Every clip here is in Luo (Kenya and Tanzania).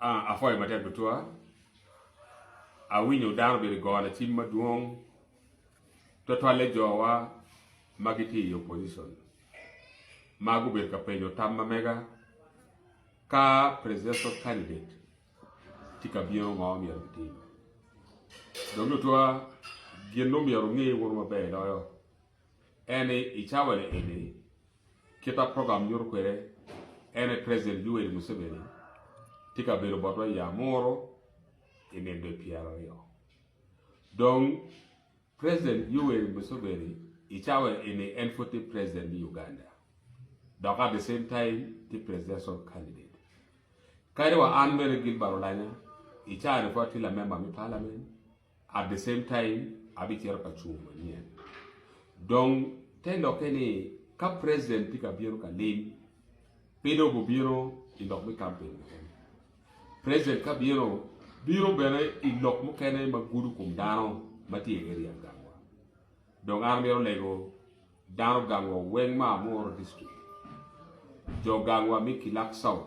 a foi matet betua a winyo dano be go na tim maduong to le jowa magiti opposition magu be ka penjo tamma mega ka presidential candidate tika biyo ngom ya biti donc toi gieno mi ngi wonu mabe do ene ichawale ene kita program yor kwere ene president Yoweri Museveni tika bero bodwa ya moro ene de piara yo donc president Yoweri Museveni ichawale ene enfoti president di Uganda donc at the same time the presidential candidate kare wa anmere gil barolanya ichare foti la member mi parliament at the same time abitier ka chuma nien donc tendo kene ka president tika biro ka lim pedo go biro indok mi campaign president ka biro bene indok mo kene magudu kum dano mati area gangwa donc armero lego dano gangwa wengma moro district jo gangwa mi kilak south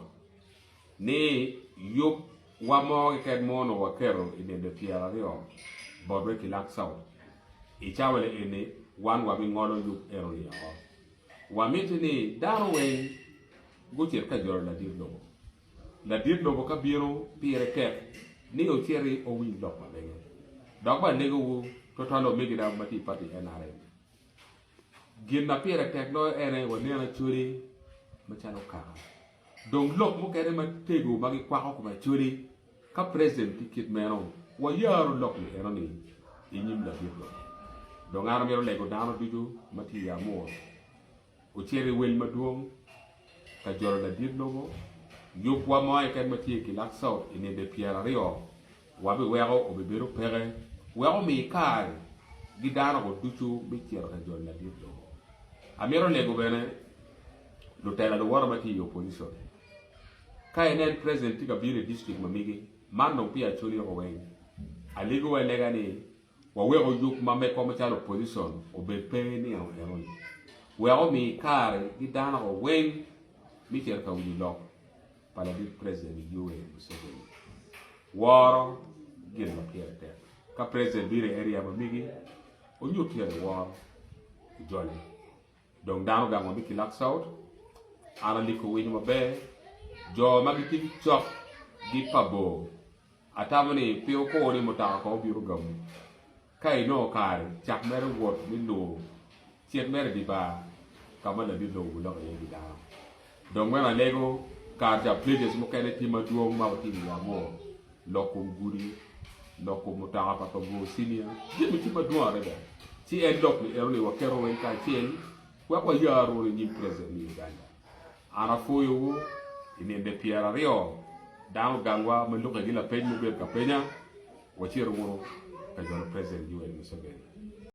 ni yop wamo ke mono wakero ine de piara rio bodwe kilak south ichawele ene wan wa mi ngolo yup area wa mitini daro we gotier ka jor la dir logo ka biro pire ke ni o tieri o wi lok ma bege dogba nego to talo megi da mati party NRM ginna pire ke no ene wo ne na churi ma chalo ka donc lok mo kere ma tego magi kwa ko ma churi ka president tikit meno wa yaro lok ni ero ni inyim la dir lok donc ara mero lego dano bidu mati ya mo o tieri wel maduong ka jor la dir logo yop wa mo ke mati ki lak saw ine de pierre rio wa be wero o be bero pere wero mi kar di dano go duchu be tier ka jor la dir logo amero lego bene lo tela lo wara mati opposition kai nen president ka bire district mamigi man no pia chori o wen aligo wa lega ni wa wero yop ma me ko ma chalo opposition o be pe ni o ero wero mi kar di dano go wen mi tier ka wi lo para di president Yoweri Museveni waro gil ma pierte ka president bire area mamigi o nyutiere waro jole donc dano ga mo mi kilak south ana liko winyo mabe jo magiti chok di pabo atamani pio ko ni mota ko biro gam kai no kare chak mere wot mi lo chiet mere di ba kamala di lo lo ye di da donc mena lego ka ja pledges mo kene ti ma duo ma ti ya mo lokum guri lokum mota pa ko go senior mi ti ma duo rebe ti en lok ni erle wa kero wen ka ti en kwa yaro ni president ni Uganda ana foyo ine de piara rio dano gangwa me luka gila penya mo be ka penya wachiro mo ka jor president Yoweri Museveni